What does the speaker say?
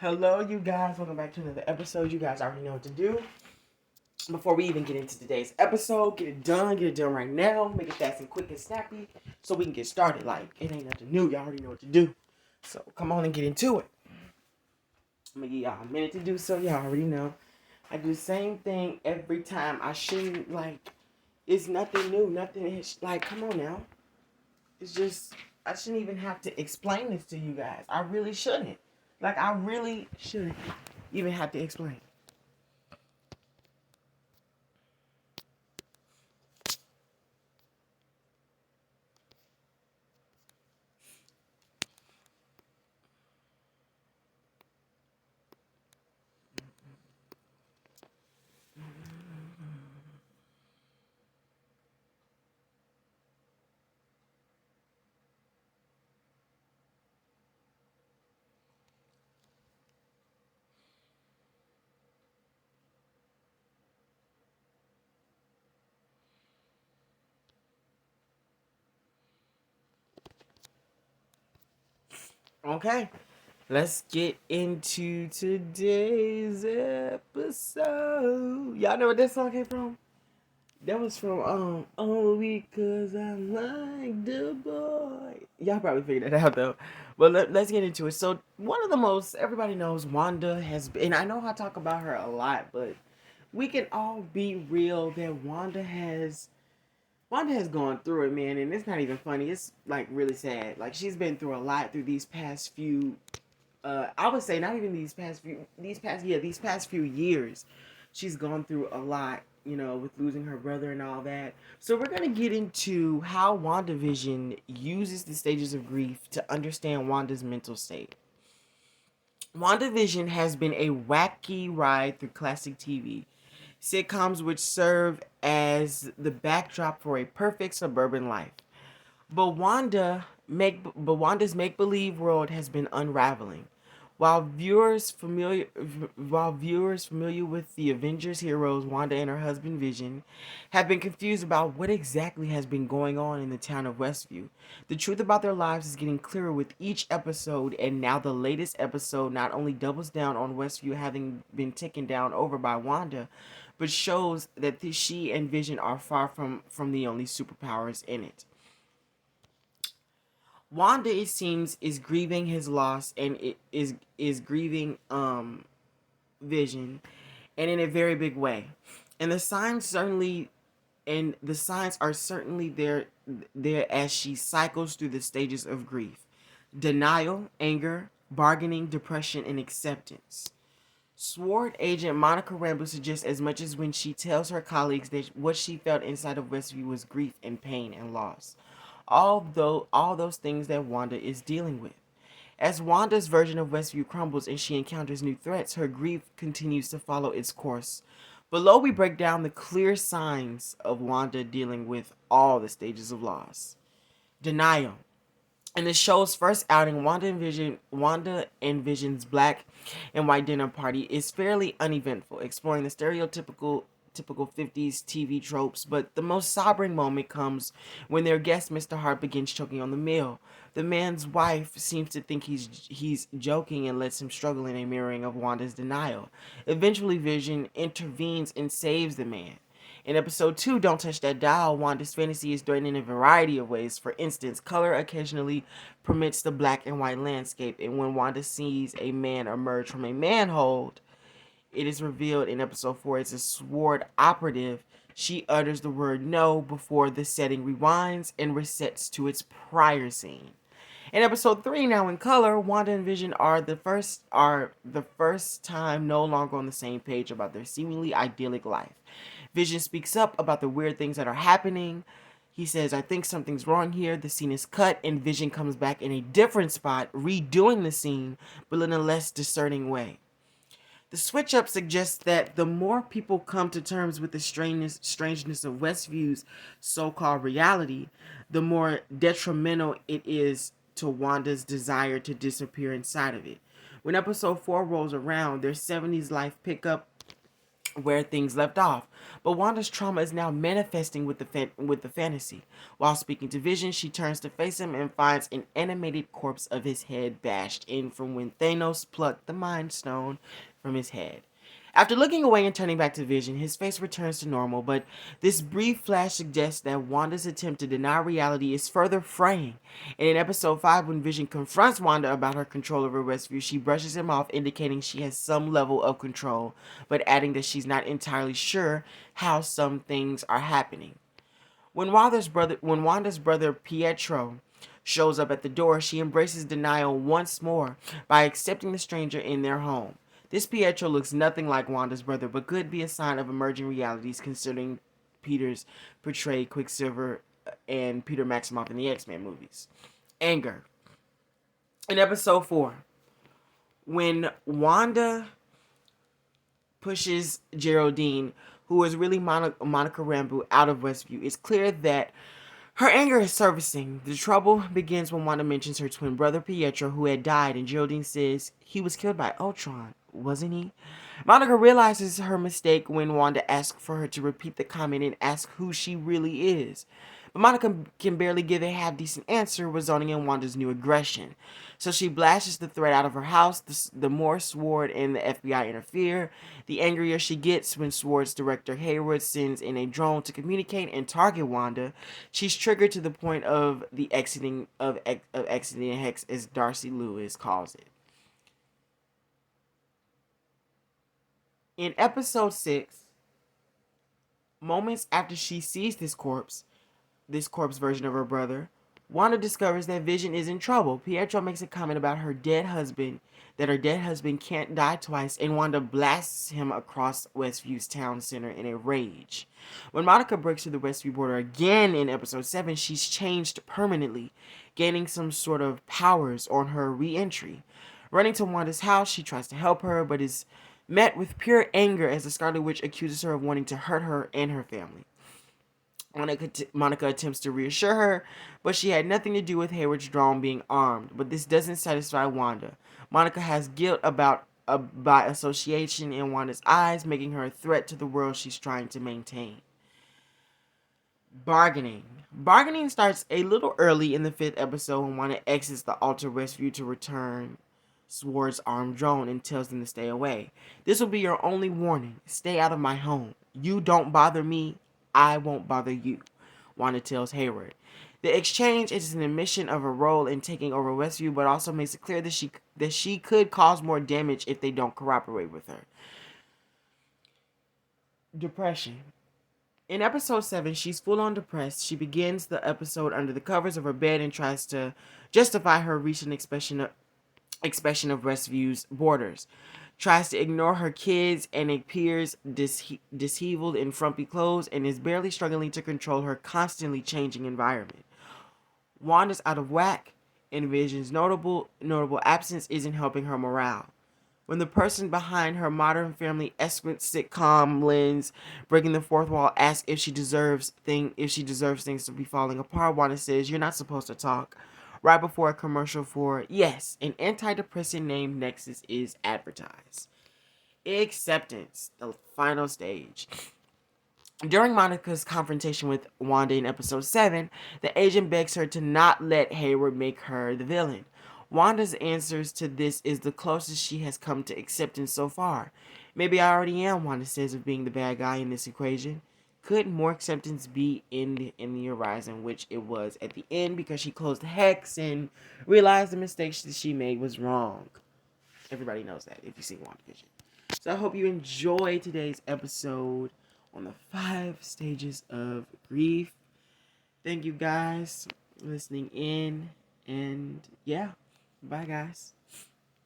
Hello, you guys. Welcome back to another episode. You guys already know what to do. Before we even get into today's episode, get it done right now. Make it fast and quick and snappy so we can get started. Like, it ain't nothing new. Y'all already know what to do. So, come on and get into it. I'm gonna give y'all a minute to do so. Y'all already know. I do the same thing every time. I shouldn't, it's nothing new. Nothing, like, come on now. It's just, I shouldn't even have to explain this to you guys. I really shouldn't. I really shouldn't even have to explain. Okay, let's get into today's episode. Y'all know where that song came from? That was from Oh Because I Like the Boy. Y'all probably figured that out though. But let's get into it. So one of the most everybody knows Wanda has been, and I know I talk about her a lot, but we can all be real that Wanda has gone through it, man, and it's not even funny. It's like really sad. Like she's been through a lot through these past few I would say not even these past few years. She's gone through a lot, with losing her brother and all that. So we're gonna get into how WandaVision uses the stages of grief to understand Wanda's mental state. WandaVision has been a wacky ride through classic TV sitcoms which serve as the backdrop for a perfect suburban life. Wanda's make-believe world has been unraveling. While viewers familiar with the Avengers heroes, Wanda and her husband Vision have been confused about what exactly has been going on in the town of Westview. The truth about their lives is getting clearer with each episode, and now the latest episode not only doubles down on Westview having been taken down over by Wanda, but shows that she and Vision are far from the only superpowers in it. Wanda, it seems, is grieving his loss and it is grieving Vision, and in a very big way. And the signs are certainly there as she cycles through the stages of grief: denial, anger, bargaining, depression, and acceptance. Sword agent Monica Rambeau suggests as much as when she tells her colleagues that what she felt inside of Westview was grief and pain and loss. Although all those things that Wanda is dealing with. As Wanda's version of Westview crumbles and she encounters new threats, her grief continues to follow its course. Below, we break down the clear signs of Wanda dealing with all the stages of loss. Denial. In the show's first outing, Wanda and Vision's black and white dinner party is fairly uneventful, exploring the typical 50s TV tropes, but the most sobering moment comes when their guest, Mr. Hart, begins choking on the meal. The man's wife seems to think he's joking and lets him struggle in a mirroring of Wanda's denial. Eventually, Vision intervenes and saves the man. In episode 2, Don't Touch That Dial, Wanda's fantasy is threatened in a variety of ways. For instance, color occasionally permits the black and white landscape, and when Wanda sees a man emerge from a manhole, it is revealed in episode 4 as a sword operative. She utters the word no before the setting rewinds and resets to its prior scene. In episode 3, now in color, Wanda and Vision are the first time no longer on the same page about their seemingly idyllic life. Vision speaks up about the weird things that are happening. He says, I think something's wrong here. The scene is cut, and Vision comes back in a different spot, redoing the scene, but in a less discerning way. The switch up suggests that the more people come to terms with the strangeness of Westview's so-called reality, the more detrimental it is to Wanda's desire to disappear inside of it. When episode 4 rolls around, their 70s life where things left off. But Wanda's trauma is now manifesting with the fantasy. While speaking to Vision, she turns to face him and finds an animated corpse of his head bashed in from when Thanos plucked the Mind Stone from his head. After looking away and turning back to Vision, his face returns to normal, but this brief flash suggests that Wanda's attempt to deny reality is further fraying. And in episode 5, when Vision confronts Wanda about her control over Westview, she brushes him off, indicating she has some level of control, but adding that she's not entirely sure how some things are happening. When Wanda's brother Pietro shows up at the door, she embraces denial once more by accepting the stranger in their home. This Pietro looks nothing like Wanda's brother, but could be a sign of emerging realities considering Peter's portrayed Quicksilver and Peter Maximoff in the X-Men movies. Anger. In episode 4, when Wanda pushes Geraldine, who is really Monica Rambeau, out of Westview, it's clear that her anger is surfacing. The trouble begins when Wanda mentions her twin brother Pietro, who had died, and Geraldine says he was killed by Ultron, wasn't he? Monica realizes her mistake when Wanda asks for her to repeat the comment and ask who she really is. But Monica can barely give a half-decent answer, resulting in Wanda's new aggression. So she blasts the threat out of her house. The more Sword and the FBI interfere, the angrier she gets when Sword's director Hayward sends in a drone to communicate and target Wanda. She's triggered to the point of the exiting Hex, as Darcy Lewis calls it. In episode 6, moments after she sees this corpse version of her brother, Wanda discovers that Vision is in trouble. Pietro makes a comment about her dead husband, that her dead husband can't die twice, and Wanda blasts him across Westview's town center in a rage. When Monica breaks through the Westview border again in episode 7, she's changed permanently, gaining some sort of powers on her re-entry. Running to Wanda's house, she tries to help her, but is met with pure anger as the Scarlet Witch accuses her of wanting to hurt her and her family. Monica attempts to reassure her, but she had nothing to do with Hayward's drone being armed. But this doesn't satisfy Wanda. Monica has guilt by association in Wanda's eyes, making her a threat to the world she's trying to maintain. Bargaining. Bargaining starts a little early in the 5th episode when Wanda exits the Alter Westview to return Sword's armed drone and tells them to stay away. This will be your only warning. Stay out of my home. You don't bother me, I won't bother you, Wanda tells Hayward. The exchange is an admission of her role in taking over Westview, but also makes it clear that she could cause more damage if they don't cooperate with her. Depression. In episode 7, she's full on depressed. She begins the episode under the covers of her bed and tries to justify her recent expansion of Westview's borders. Tries to ignore her kids and appears disheveled in frumpy clothes and is barely struggling to control her constantly changing environment. Wanda's out of whack, and Vision's notable absence isn't helping her morale. When the person behind her Modern Family-esque sitcom lens, breaking the fourth wall, asks if she deserves things to be falling apart, Wanda says, "You're not supposed to talk." Right before a commercial for, yes, an antidepressant named Nexus is advertised. Acceptance, the final stage. During Monica's confrontation with Wanda in episode 7, the agent begs her to not let Hayward make her the villain. Wanda's answers to this is the closest she has come to acceptance so far. Maybe I already am, Wanda says, of being the bad guy in this equation. Could more acceptance be in the horizon, which it was at the end, because she closed the hex and realized the mistakes that she made was wrong. Everybody knows that if you see WandaVision. So I hope you enjoyed today's episode on the 5 stages of grief. Thank you guys for listening in, and yeah, bye guys.